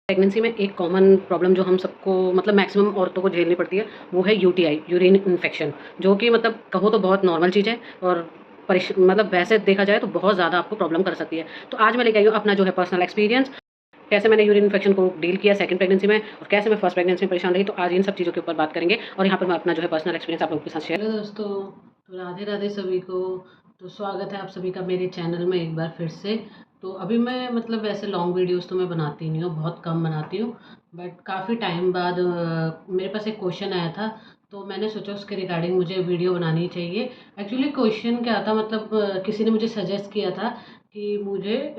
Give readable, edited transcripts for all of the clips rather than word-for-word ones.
Pregnancy में एक common problem जो हम सबको मतलब मैक्सिमम औरतों को झेलनी पड़ती है, वो है यूटीआई, यूरिन इन्फेक्शन, जो कि मतलब कहो तो बहुत नॉर्मल चीज़ है और मतलब वैसे देखा जाए तो बहुत ज़्यादा आपको प्रॉब्लम कर सकती है। तो आज मैं लेके आई हूँ अपना जो है पर्सनल एक्सपीरियंस, कैसे मैंने यूरिन इन्फेक्शन को डील किया सेकंड प्रेगनेंसी में और कैसे मैं फर्स्ट प्रेगनेंसी में परेशान रही। तो आज इन सब चीज़ों के ऊपर बात करेंगे और यहाँ पर मैं अपना जो है पर्सनल एक्सपीरियंस आप लोगों के साथ शेयर। हेलो दोस्तों, तो राधे राधे सभी को। तो स्वागत है आप सभी का मेरे चैनल में एक बार फिर से। तो अभी मैं मतलब वैसे लॉन्ग वीडियोस तो मैं बनाती नहीं हूँ, बहुत कम बनाती हूँ, बट काफ़ी टाइम बाद मेरे पास एक क्वेश्चन आया था, तो मैंने सोचा उसके रिगार्डिंग मुझे वीडियो बनानी चाहिए। एक्चुअली क्वेश्चन क्या था, मतलब किसी ने मुझे सजेस्ट किया था कि मुझे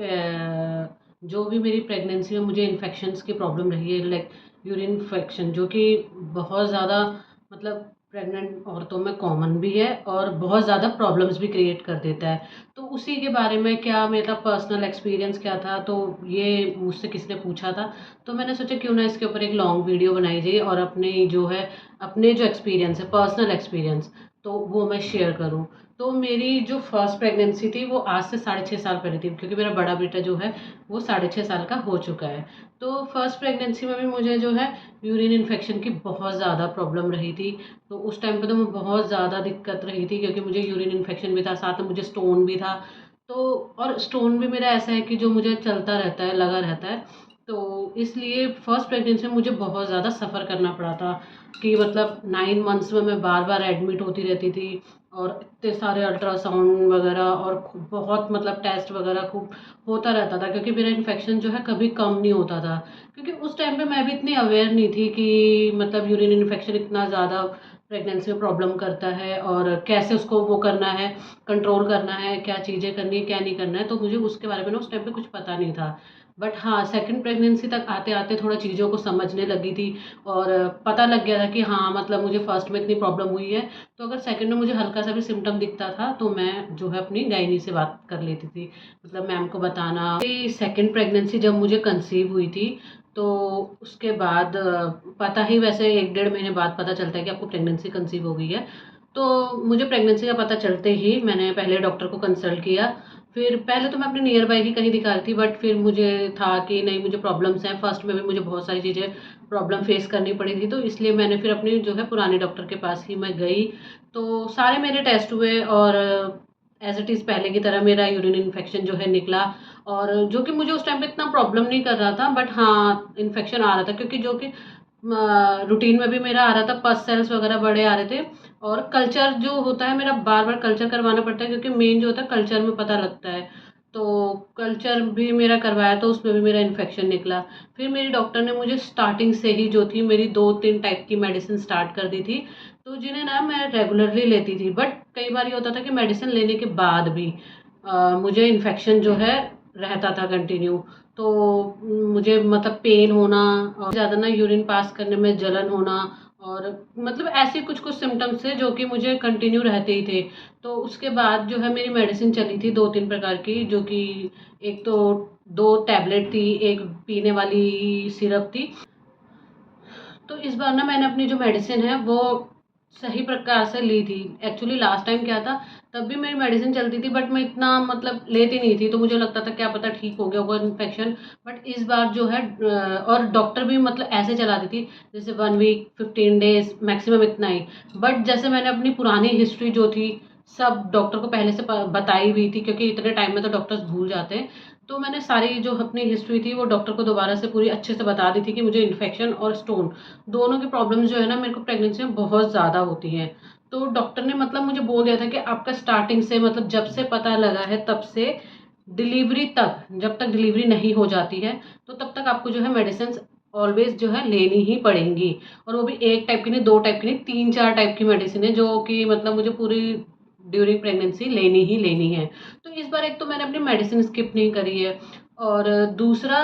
जो भी मेरी प्रेगनेंसी में मुझे इन्फेक्शंस की प्रॉब्लम रही है, लाइक यूरिन इन्फेक्शन, जो कि बहुत ज़्यादा मतलब प्रेग्नेंट औरतों में कॉमन भी है और बहुत ज़्यादा प्रॉब्लम्स भी क्रिएट कर देता है। तो उसी के बारे में क्या मेरा पर्सनल एक्सपीरियंस क्या था, तो ये मुझसे किसी ने पूछा था, तो मैंने सोचा क्यों ना इसके ऊपर एक लॉन्ग वीडियो बनाई जाए और अपने जो एक्सपीरियंस है, पर्सनल एक्सपीरियंस, तो वो मैं शेयर करूँ। तो मेरी जो फर्स्ट प्रेगनेंसी थी वो आज से 6.5 साल पहले थी, क्योंकि मेरा बड़ा बेटा जो है वो 6.5 साल का हो चुका है। तो फर्स्ट प्रेगनेंसी में भी मुझे जो है यूरिन इन्फेक्शन की बहुत ज़्यादा प्रॉब्लम रही थी। तो उस टाइम पे तो मैं बहुत ज़्यादा दिक्कत रही थी, क्योंकि मुझे यूरिन इन्फेक्शन भी था, साथ में मुझे स्टोन भी था। तो और स्टोन भी मेरा ऐसा है कि जो मुझे चलता रहता है, लगा रहता है। तो इसलिए फर्स्ट प्रेगनेंसी में मुझे बहुत ज़्यादा सफ़र करना पड़ा था कि मतलब 9 मंथ्स में मैं बार बार एडमिट होती रहती थी और इतने सारे अल्ट्रासाउंड वगैरह और बहुत मतलब टेस्ट वगैरह खूब होता रहता था, क्योंकि मेरा इन्फेक्शन जो है कभी कम नहीं होता था। क्योंकि उस टाइम पे मैं भी इतनी अवेयर नहीं थी कि मतलब यूरिन इन्फेक्शन इतना ज़्यादा प्रेगनेंसी में प्रॉब्लम करता है और कैसे उसको वो करना है, कंट्रोल करना है, क्या चीज़ें करनी है, क्या नहीं करना है। तो मुझे उसके बारे में ना उस टाइम पे कुछ पता नहीं था। बट हाँ, सेकंड प्रेगनेंसी तक आते-आते थोड़ा चीज़ों को समझने लगी थी और पता लग गया था कि हाँ, मतलब मुझे फर्स्ट में इतनी प्रॉब्लम हुई है, तो अगर सेकंड में मुझे हल्का-सा भी सिम्पटम दिखता था, तो मैं जो है अपनी गायनी से बात कर लेती थी। मतलब मैम को बताना। सेकंड प्रेगनेंसी जब मुझे कंसीव हुई थी, तो उसके बाद पता ही वैसे 1 डेढ़ महीने बाद पता चलता है कि आपको प्रेगनेंसी कंसीव हो गई है। तो मुझे प्रेगनेंसी का पता चलते ही मैंने पहले डॉक्टर को कंसल्ट किया। फिर पहले तो मैं अपने नियर बाय ही कहीं दिखा रही थी, बट फिर मुझे था कि नहीं, मुझे प्रॉब्लम्स हैं। फर्स्ट में भी मुझे बहुत सारी चीज़ें प्रॉब्लम फेस करनी पड़ी थी, तो इसलिए मैंने फिर अपनी जो है पुराने डॉक्टर के पास ही मैं गई। तो सारे मेरे टेस्ट हुए और एज़ इट इज़ पहले की तरह मेरा यूरिन इन्फेक्शन जो है निकला, और जो कि मुझे उस टाइम पे इतना प्रॉब्लम नहीं कर रहा था, बट हाँ, इन्फेक्शन आ रहा था, क्योंकि जो कि रूटीन में भी मेरा आ रहा था, पस सेल्स वगैरह बड़े आ रहे थे। और कल्चर जो होता है मेरा, बार-बार कल्चर करवाना पड़ता है, क्योंकि मेन जो होता है कल्चर में पता लगता है। तो कल्चर भी मेरा करवाया, तो उसमें भी मेरा इन्फेक्शन निकला। फिर मेरी डॉक्टर ने मुझे स्टार्टिंग से ही जो थी मेरी 2-3 टाइप की मेडिसिन स्टार्ट कर दी थी, तो जिन्हें ना मैं रेगुलरली लेती थी। बट कई बार ये होता था कि मेडिसिन लेने के बाद भी मुझे इन्फेक्शन जो है रहता था कंटिन्यू। तो मुझे मतलब पेन होना और ज़्यादा ना यूरिन पास करने में जलन होना, और मतलब ऐसे कुछ-कुछ सिम्पटम्स थे जो कि मुझे कंटिन्यू रहते ही थे। तो उसके बाद जो है मेरी मेडिसिन चली थी 2-3 प्रकार की, जो कि एक तो 2 टैबलेट थी, एक पीने वाली सिरप थी। तो इस बार ना मैंने अपनी जो मेडिसिन है वो सही प्रकार से ली थी। एक्चुअली लास्ट टाइम क्या था, तब भी मेरी मेडिसिन चलती थी, बट मैं इतना मतलब लेती नहीं थी, तो मुझे लगता था क्या पता ठीक हो गया होगा इन्फेक्शन। बट इस बार जो है और डॉक्टर भी मतलब ऐसे चलाती थी जैसे 1 वीक, 15 डेज़ मैक्सिमम इतना ही। बट जैसे मैंने अपनी पुरानी हिस्ट्री जो थी सब डॉक्टर को पहले से बताई हुई थी, क्योंकि इतने टाइम में तो डॉक्टर्स भूल जाते हैं। तो मैंने सारी जो अपनी हिस्ट्री थी वो डॉक्टर को दोबारा से पूरी अच्छे से बता दी थी कि मुझे इन्फेक्शन और स्टोन दोनों की प्रॉब्लम्स जो है ना मेरे को प्रेगनेंसी में बहुत ज़्यादा होती हैं। तो डॉक्टर ने मतलब मुझे बोल दिया था कि आपका स्टार्टिंग से मतलब जब से पता लगा है तब से डिलीवरी तक, जब तक डिलीवरी नहीं हो जाती है, तो तब तक आपको जो है मेडिसिन ऑलवेज जो है लेनी ही पड़ेंगी। और वो भी एक टाइप की नहीं, 2 टाइप की नहीं, 3-4 टाइप की मेडिसिन है, जो कि मतलब मुझे पूरी ड्यूरिंग प्रेगनेंसी लेनी ही लेनी है। तो इस बार एक तो मैंने अपनी मेडिसिन स्किप नहीं करी है, और दूसरा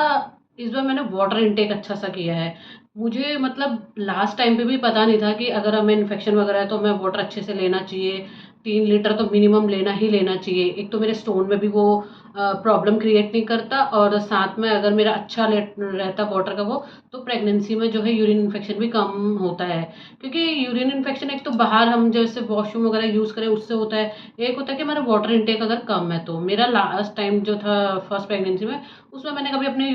इस बार मैंने वाटर इनटेक अच्छा सा किया है। मुझे मतलब लास्ट टाइम पे भी पता नहीं था कि अगर हमें इन्फेक्शन वगैरह है तो हमें वाटर अच्छे से लेना चाहिए। 3 लीटर तो मिनिमम लेना ही लेना चाहिए। एक तो मेरे स्टोन में भी वो प्रॉब्लम क्रिएट नहीं करता, और साथ में अगर मेरा अच्छा रहता वाटर का वो, तो प्रेगनेंसी में जो है यूरिन इन्फेक्शन भी कम होता है। क्योंकि यूरिन इन्फेक्शन एक तो बाहर हम जैसे वॉशरूम वगैरह यूज़ करें उससे होता है, एक होता है कि हमारा वाटर इनटेक अगर कम है। तो मेरा लास्ट टाइम जो था फर्स्ट प्रेगनेंसी में, उसमें मैंने कभी अपनी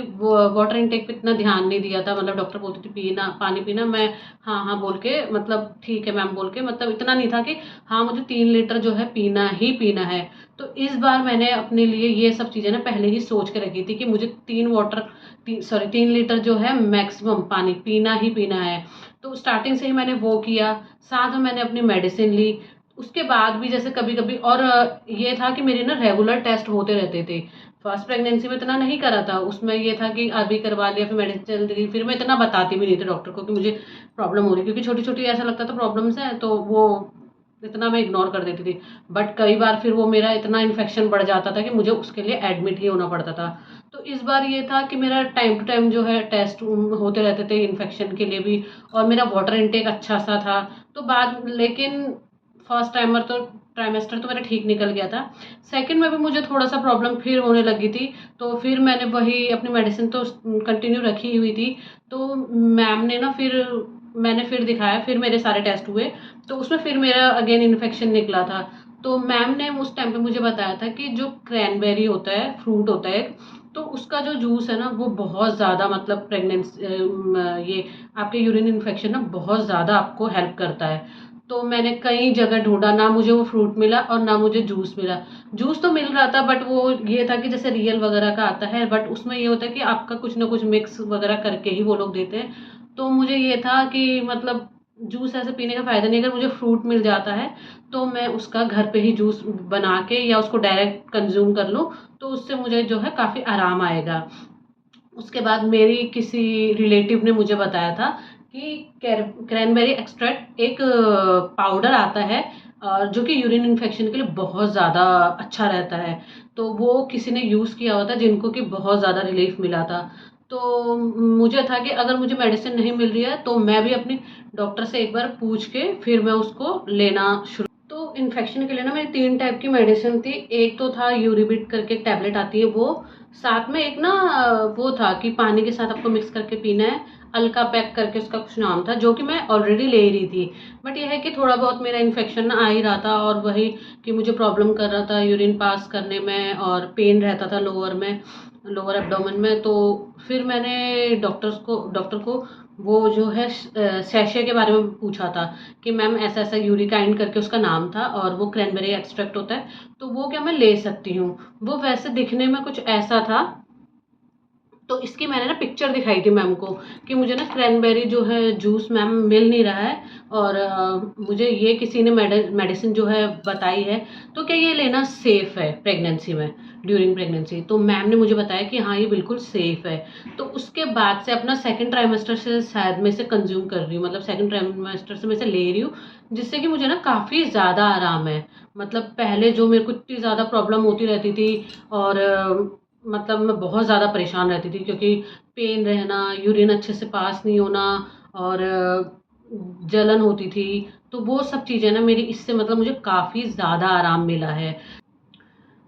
वाटर इनटेक पे इतना ध्यान नहीं दिया था। मतलब डॉक्टर बोलती थी पीना, पानी पीना, मैं हाँ हाँ बोल के, मतलब ठीक है मैम बोल के, मतलब इतना नहीं था कि हाँ मुझे 3 लीटर जो है पीना ही पीना है। तो इस बार मैंने अपने लिए ये सब चीज़ें ना पहले ही सोच के रखी थी कि मुझे 3 लीटर जो है मैक्सिमम पानी पीना ही पीना है। तो स्टार्टिंग से ही मैंने वो किया, साथ में मैंने अपनी मेडिसिन ली। उसके बाद भी जैसे कभी कभी, और ये था कि मेरे ना रेगुलर टेस्ट होते रहते थे। फर्स्ट प्रेगनेंसी में इतना नहीं करा था, उसमें ये था कि अभी करवा लिया, फिर मेडिसिन चल रही, फिर मैं इतना बताती भी नहीं थी डॉक्टर को कि मुझे प्रॉब्लम हो रही, क्योंकि छोटी छोटी ऐसा लगता था प्रॉब्लम्स हैं, तो वो इतना मैं इग्नोर कर देती थी। बट कई बार फिर वो मेरा इतना इन्फेक्शन बढ़ जाता था कि मुझे उसके लिए एडमिट ही होना पड़ता था। तो इस बार ये था कि मेरा टाइम टू टाइम जो है टेस्ट होते रहते थे इन्फेक्शन के लिए भी, और मेरा वाटर इनटेक अच्छा सा था। तो बाद लेकिन फर्स्ट टाइमर तो ट्राइमेस्टर तो मेरा ठीक निकल गया था। सेकंड में भी मुझे थोड़ा सा प्रॉब्लम फिर होने लगी थी, तो फिर मैंने वही अपनी मेडिसिन तो कंटिन्यू रखी हुई थी। तो मैम ने ना फिर, मैंने फिर दिखाया, फिर मेरे सारे टेस्ट हुए, तो उसमें फिर मेरा अगेन इन्फेक्शन निकला था। तो मैम ने उस टाइम पे मुझे बताया था कि जो क्रैनबेरी होता है, फ्रूट होता है, तो उसका जो जूस है ना वो बहुत ज़्यादा, मतलब प्रेगनेंसी ये आपके यूरिन इन्फेक्शन ना बहुत ज़्यादा आपको हेल्प करता है। तो मैंने कई जगह ढूंढा, ना मुझे वो फ्रूट मिला और ना मुझे जूस मिला। जूस तो मिल रहा था, बट वो ये था कि जैसे रियल वगैरह का आता है, बट उसमें ये होता है कि आपका कुछ ना कुछ मिक्स वगैरह करके ही वो लोग देते हैं। तो मुझे ये था कि मतलब जूस ऐसे पीने का फ़ायदा नहीं, अगर मुझे फ्रूट मिल जाता है तो मैं उसका घर पे ही जूस बना के या उसको डायरेक्ट कंज्यूम कर लूँ, तो उससे मुझे जो है काफ़ी आराम आएगा। उसके बाद मेरी किसी रिलेटिव ने मुझे बताया था कि क्रैनबेरी एक्सट्रैक्ट एक पाउडर आता है, जो कि यूरिन इन्फेक्शन के लिए बहुत ज़्यादा अच्छा रहता है। तो वो किसी ने यूज़ किया हुआ था जिनको कि बहुत ज़्यादा रिलीफ मिला था। तो मुझे था कि अगर मुझे मेडिसिन नहीं मिल रही है तो मैं भी अपनी डॉक्टर से एक बार पूछ के फिर मैं उसको लेना शुरू। तो इन्फेक्शन के लिए ना मेरी 3 टाइप की मेडिसिन थी। एक तो था यूरिबिट करके एक टैबलेट आती है वो, साथ में एक ना वो था कि पानी के साथ आपको मिक्स करके पीना है, अल्का पैक करके उसका कुछ नाम था, जो कि मैं ऑलरेडी ले रही थी। बट ये है कि थोड़ा बहुत मेरा इन्फेक्शन ना आ ही रहा था, और वही कि मुझे प्रॉब्लम कर रहा था यूरिन पास करने में, और पेन रहता था लोअर में, लोअर एब्डोमेन में। तो फिर मैंने डॉक्टर को वो जो है सैशे के बारे में पूछा था कि मैम ऐसा ऐसा यूरिकाइन करके उसका नाम था, और वो क्रैनबेरी एक्सट्रैक्ट होता है, तो वो क्या मैं ले सकती हूँ? वो वैसे दिखने में कुछ ऐसा था। तो इसकी मैंने ना पिक्चर दिखाई थी मैम को कि मुझे ना क्रैनबेरी जो है जूस मैम मिल नहीं रहा है, और मुझे ये किसी ने मेडिसिन जो है बताई है, तो क्या ये लेना सेफ है प्रेगनेंसी में, ड्यूरिंग प्रेगनेंसी? तो मैम ने मुझे बताया कि हाँ ये बिल्कुल सेफ है। तो उसके बाद से अपना सेकंड ट्राइमेस्टर से शायद मैं इसे कंज्यूम कर रही हूँ, मतलब सेकंड ट्राइमेस्टर से मैं इसे ले रही हूँ, जिससे कि मुझे ना काफ़ी ज़्यादा आराम है। मतलब पहले जो मेरे को इतनी ज़्यादा प्रॉब्लम होती रहती थी, और मतलब मैं बहुत ज़्यादा परेशान रहती थी, क्योंकि पेन रहना, यूरिन अच्छे से पास नहीं होना, और जलन होती थी। तो वो सब चीज़ें ना मेरी इससे, मतलब मुझे काफ़ी ज़्यादा आराम मिला है।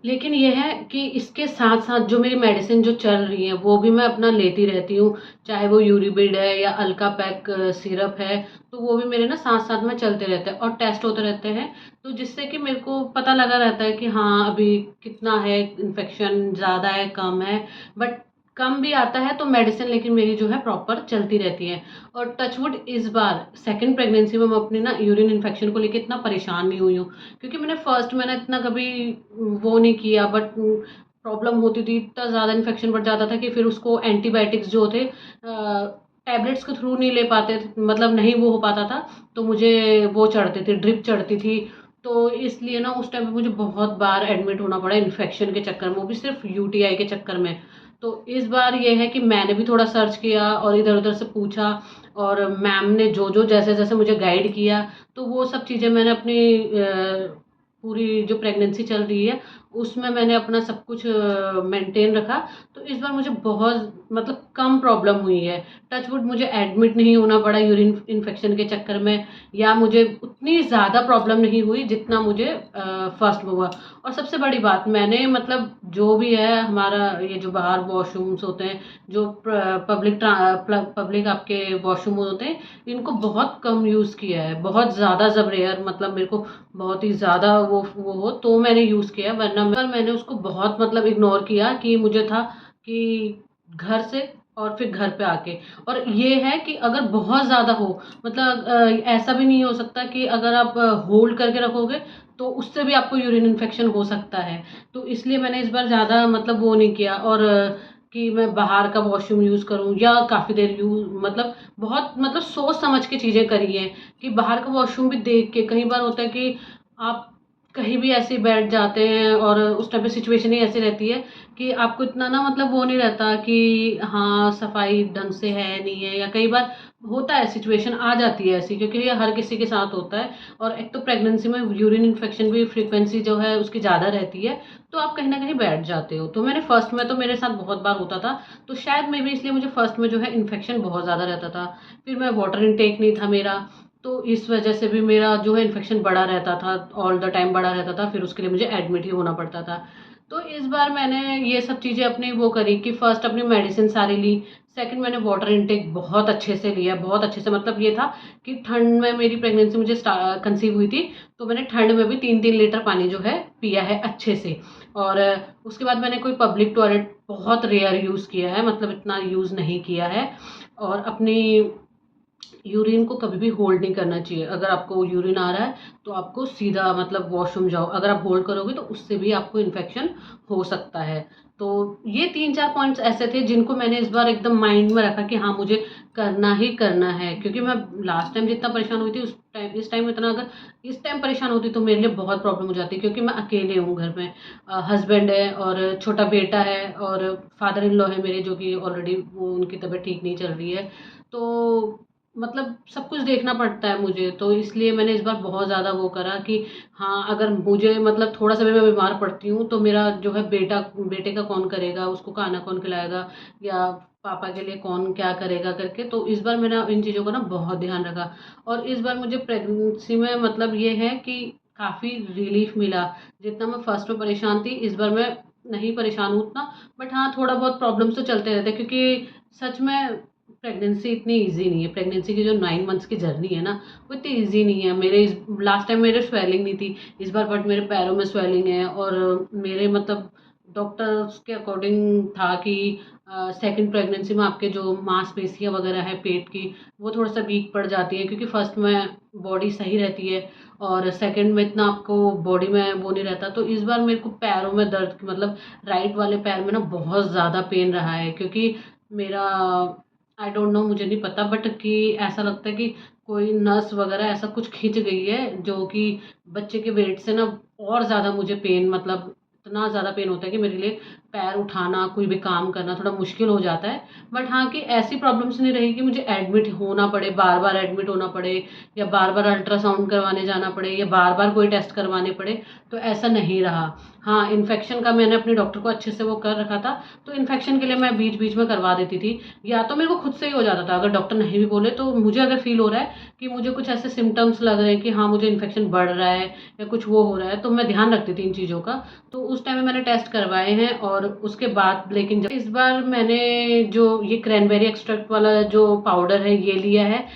लेकिन ये है कि इसके साथ-साथ जो मेरी मेडिसिन जो चल रही है वो भी मैं अपना लेती रहती हूँ। चाहे वो यूरिबिड है या अल्का पैक सिरप है, तो वो भी मेरे ना साथ-साथ में चलते रहते हैं, और टेस्ट होते रहते हैं। तो जिससे कि मेरे को पता लगा रहता है कि हाँ, अभी कितना है, इन्फेक्शन ज़्यादा है, कम है। बट कम भी आता है तो मेडिसिन लेकिन मेरी जो है प्रॉपर चलती रहती है। और टचवुड इस बार सेकंड प्रेगनेंसी में मैं अपनी ना यूरिन इन्फेक्शन को लेके इतना परेशान नहीं हुई हूँ। क्योंकि मैंने फर्स्ट में ना इतना कभी वो नहीं किया, बट प्रॉब्लम होती थी, इतना ज़्यादा इन्फेक्शन बढ़ जाता था कि फिर उसको एंटीबायोटिक्स जो थे टैबलेट्स के थ्रू नहीं ले पाते, मतलब नहीं वो हो पाता था, तो मुझे वो चढ़ती थी, ड्रिप चढ़ती थी। तो इसलिए ना उस टाइम पे मुझे बहुत बार एडमिट होना पड़ा इन्फेक्शन के चक्कर में, वो भी सिर्फ यूटीआई के चक्कर में। तो इस बार ये है कि मैंने भी थोड़ा सर्च किया और इधर उधर से पूछा, और मैम ने जो जो जैसे जैसे मुझे गाइड किया, तो वो सब चीज़ें मैंने अपनी पूरी जो प्रेगनेंसी चल रही है उसमें मैंने अपना सब कुछ मेंटेन रखा। तो इस बार मुझे बहुत मतलब कम प्रॉब्लम हुई है। टच वुड मुझे एडमिट नहीं होना पड़ा यूरिन इन्फेक्शन के चक्कर में, या मुझे उतनी ज़्यादा प्रॉब्लम नहीं हुई जितना मुझे फर्स्ट में हुआ। और सबसे बड़ी बात, मैंने मतलब जो भी है हमारा ये जो बाहर वॉशरूम्स होते हैं, जो पब्लिक आपके वॉशरूम होते हैं, इनको बहुत कम यूज़ किया है, बहुत ज़्यादा जब रेयर मतलब मेरे को बहुत ही ज़्यादा वो हो तो मैंने यूज़ किया, वरना मैंने उसको बहुत मतलब इग्नोर किया कि मुझे था कि घर से और फिर घर पे आके। और ये है कि अगर बहुत ज़्यादा हो, मतलब ऐसा भी नहीं हो सकता कि अगर आप होल्ड करके रखोगे तो उससे भी आपको यूरिन इन्फेक्शन हो सकता है। तो इसलिए मैंने इस बार ज़्यादा मतलब वो नहीं किया, और कि मैं बाहर का वॉशरूम यूज़ करूँ या काफ़ी देर यूज़ मतलब बहुत मतलब सोच समझ के चीज़ें करी हैं। कि बाहर का वॉशरूम भी देख के, कई बार होता है कि आप कहीं भी ऐसे ही बैठ जाते हैं और उस टाइम पे सिचुएशन ही ऐसी रहती है कि आपको इतना ना मतलब वो नहीं रहता कि हाँ सफाई ढंग से है नहीं है, या कई बार होता है सिचुएशन आ जाती है ऐसी, क्योंकि ये हर किसी के साथ होता है। और एक तो प्रेगनेंसी में यूरिन इन्फेक्शन भी फ्रीक्वेंसी जो है उसकी ज़्यादा रहती है, तो आप कहीं ना कहीं बैठ जाते हो। तो मैंने फर्स्ट में तो मेरे साथ बहुत बार होता था, तो शायद मे भी इसलिए मुझे फर्स्ट में जो है इन्फेक्शन बहुत ज़्यादा रहता था। फिर मैं वाटर इनटेक नहीं था मेरा, तो इस वजह से भी मेरा जो है इन्फेक्शन बढ़ा रहता था, ऑल द टाइम बढ़ा रहता था, फिर उसके लिए मुझे एडमिट ही होना पड़ता था। तो इस बार मैंने ये सब चीज़ें अपनी वो करी कि फर्स्ट अपनी मेडिसिन सारी ली, सेकंड मैंने वाटर इनटेक बहुत अच्छे से लिया, बहुत अच्छे से, मतलब ये था कि ठंड में मेरी प्रेगनेंसी मुझे कंसीव हुई थी, तो मैंने ठंड में भी 3-3 लीटर पानी जो है पिया है अच्छे से। और उसके बाद मैंने कोई पब्लिक टॉयलेट बहुत रेयर यूज़ किया है, मतलब इतना यूज़ नहीं किया है। और अपनी यूरिन को कभी भी होल्ड नहीं करना चाहिए। अगर आपको यूरिन आ रहा है तो आपको सीधा मतलब वॉशरूम जाओ, अगर आप होल्ड करोगे तो उससे भी आपको इन्फेक्शन हो सकता है। तो ये 3-4 पॉइंट्स ऐसे थे जिनको मैंने इस बार एकदम माइंड में रखा कि हाँ मुझे करना ही करना है, क्योंकि मैं लास्ट टाइम जितना परेशान हुई थी उस टाइम इस टाइम इतना अगर इस टाइम परेशान होती तो मेरे लिए बहुत प्रॉब्लम हो जाती, क्योंकि मैं अकेले हूँ घर में। हस्बैंड है और छोटा बेटा है और फादर इन लॉ है मेरे, जो कि ऑलरेडी वो उनकी तबीयत ठीक नहीं चल रही है। तो मतलब सब कुछ देखना पड़ता है मुझे, तो इसलिए मैंने इस बार बहुत ज़्यादा वो करा कि हाँ अगर मुझे मतलब थोड़ा सा भी मैं बीमार पड़ती हूँ तो मेरा जो है बेटे का कौन करेगा, उसको खाना कौन खिलाएगा, या पापा के लिए कौन क्या करेगा करके। तो इस बार मैंने इन चीज़ों का ना बहुत ध्यान रखा। और इस बार मुझे प्रेगनेंसी में मतलब ये है कि काफ़ी रिलीफ मिला। जितना मैं फर्स्ट में परेशान थी, इस बार मैं नहीं परेशान हूँ उतना। बट हाँ थोड़ा बहुत प्रॉब्लम्स तो चलते रहते हैं, क्योंकि सच में प्रेगनेंसी इतनी ईज़ी नहीं है। प्रेगनेंसी की जो 9 मंथ्स की जर्नी है ना, वो इतनी ईज़ी नहीं है। मेरे इस लास्ट टाइम मेरे स्वेलिंग नहीं थी, इस बार बट मेरे पैरों में स्वेलिंग है। और मेरे मतलब डॉक्टर्स के अकॉर्डिंग था कि सेकंड प्रेगनेंसी में आपके जो मांसपेशियाँ वगैरह है पेट की, वो थोड़ा सा वीक पड़ जाती है, क्योंकि फर्स्ट में बॉडी सही रहती है और सेकंड में इतना आपको बॉडी में वो नहीं रहता। तो इस बार मेरे को पैरों में दर्द, मतलब राइट वाले पैर में ना बहुत ज़्यादा पेन रहा है, क्योंकि मेरा आई डोंट नो, मुझे नहीं पता, बट कि ऐसा लगता है कि कोई नस वगैरह ऐसा कुछ खिंच गई है, जो कि बच्चे के वेट से ना और ज़्यादा मुझे पेन, मतलब इतना ज़्यादा पेन होता है कि मेरे लिए पैर उठाना, कोई भी काम करना थोड़ा मुश्किल हो जाता है। बट हाँ कि ऐसी प्रॉब्लम्स नहीं रही कि मुझे एडमिट होना पड़े, बार बार एडमिट होना पड़े, या बार बार अल्ट्रासाउंड करवाने जाना पड़े, या बार बार कोई टेस्ट करवाने पड़े। तो ऐसा नहीं रहा। हाँ इन्फेक्शन का मैंने अपने डॉक्टर को अच्छे से वो कर रखा था, तो इन्फेक्शन के लिए मैं बीच बीच में करवा देती थी, या तो मेरे को खुद से ही हो जाता था। अगर डॉक्टर नहीं भी बोले तो मुझे अगर फील हो रहा है कि मुझे कुछ ऐसे सिम्टम्स लग रहे हैं कि हाँ मुझे इन्फेक्शन बढ़ रहा है या कुछ वो हो रहा है, तो मैं ध्यान रखती थी इन चीज़ों का। तो उस टाइम में मैंने टेस्ट करवाए हैं। और उसके बाद लेकिन जब इस बार मैंने जो ये क्रैनबेरी एक्सट्रैक्ट वाला जो पाउडर है ये लिया है,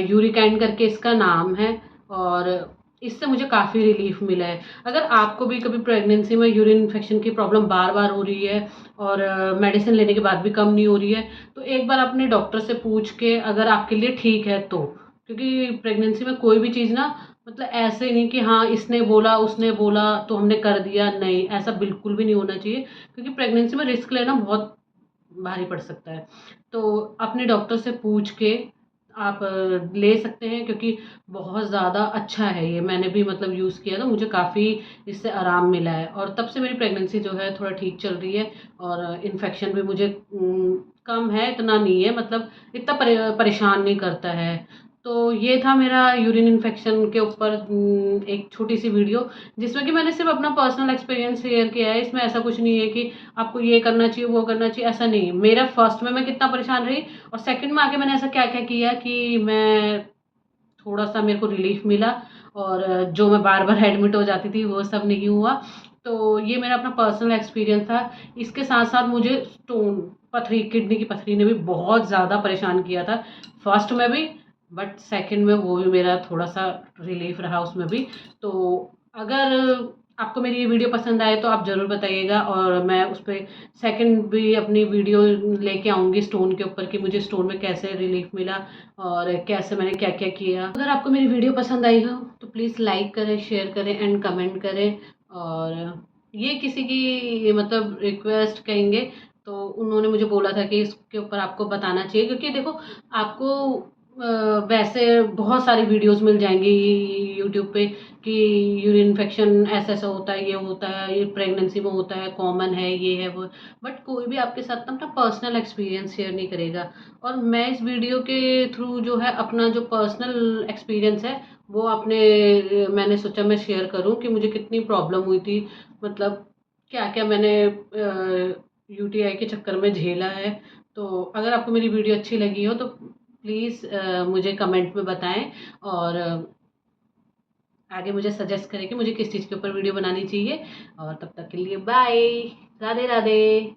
यूरिकाइन करके इसका नाम है, और इससे मुझे काफ़ी रिलीफ मिला है। अगर आपको भी कभी प्रेगनेंसी में यूरिन इन्फेक्शन की प्रॉब्लम बार बार हो रही है और मेडिसिन लेने के बाद भी कम नहीं हो रही है, तो एक बार अपने डॉक्टर से पूछ के, अगर आपके लिए ठीक है तो, क्योंकि प्रेगनेंसी में कोई भी चीज़ ना मतलब ऐसे नहीं कि हाँ इसने बोला उसने बोला तो हमने कर दिया, नहीं ऐसा बिल्कुल भी नहीं होना चाहिए, क्योंकि प्रेगनेंसी में रिस्क लेना बहुत भारी पड़ सकता है। तो अपने डॉक्टर से पूछ के आप ले सकते हैं, क्योंकि बहुत ज़्यादा अच्छा है ये। मैंने भी मतलब यूज़ किया तो मुझे काफ़ी इससे आराम मिला है, और तब से मेरी प्रेगनेंसी जो है थोड़ा ठीक चल रही है। और इन्फेक्शन भी मुझे कम है, इतना नहीं है, मतलब इतना परेशान नहीं करता है। तो ये था मेरा यूरिन इन्फेक्शन के ऊपर एक छोटी सी वीडियो, जिसमें कि मैंने सिर्फ अपना पर्सनल एक्सपीरियंस शेयर किया है। इसमें ऐसा कुछ नहीं है कि आपको ये करना चाहिए वो करना चाहिए, ऐसा नहीं है। मेरा फर्स्ट में मैं कितना परेशान रही और सेकंड में आके मैंने ऐसा क्या क्या किया कि मैं थोड़ा सा मेरे को रिलीफ मिला, और जो मैं बार बार एडमिट हो जाती थी वो सब नहीं हुआ। तो ये मेरा अपना पर्सनल एक्सपीरियंस था। इसके साथ साथ मुझे स्टोन, पथरी, किडनी की पथरी ने भी बहुत ज़्यादा परेशान किया था फर्स्ट में भी, बट सेकंड में वो भी मेरा थोड़ा सा रिलीफ रहा उसमें भी। तो अगर आपको मेरी ये वीडियो पसंद आए तो आप ज़रूर बताइएगा, और मैं उस पर सेकंड भी अपनी वीडियो लेके आऊँगी स्टोन के ऊपर कि मुझे स्टोन में कैसे रिलीफ मिला और कैसे मैंने क्या क्या किया। अगर आपको मेरी वीडियो पसंद आई हो तो प्लीज़ लाइक करें, शेयर करें एंड कमेंट करें। और ये किसी की मतलब रिक्वेस्ट कहेंगे, तो उन्होंने मुझे बोला था कि इसके ऊपर आपको बताना चाहिए, क्योंकि देखो आपको वैसे बहुत सारी वीडियोस मिल जाएंगी यूट्यूब पे कि यूरिन इन्फेक्शन ऐसा ऐसा होता है, ये होता है, ये प्रेगनेंसी में होता है, कॉमन है, ये है वो। बट कोई भी आपके साथ ना अपना पर्सनल एक्सपीरियंस शेयर नहीं करेगा। और मैं इस वीडियो के थ्रू जो है अपना जो पर्सनल एक्सपीरियंस है वो मैंने सोचा मैं शेयर करूं कि मुझे कितनी प्रॉब्लम हुई थी, मतलब क्या क्या मैंने यूटीआई के चक्कर में झेला है। तो अगर आपको मेरी वीडियो अच्छी लगी हो तो प्लीज़ मुझे कमेंट में बताएं, और आगे मुझे सजेस्ट करें कि मुझे किस चीज़ के ऊपर वीडियो बनानी चाहिए। और तब तक के लिए बाय, राधे राधे।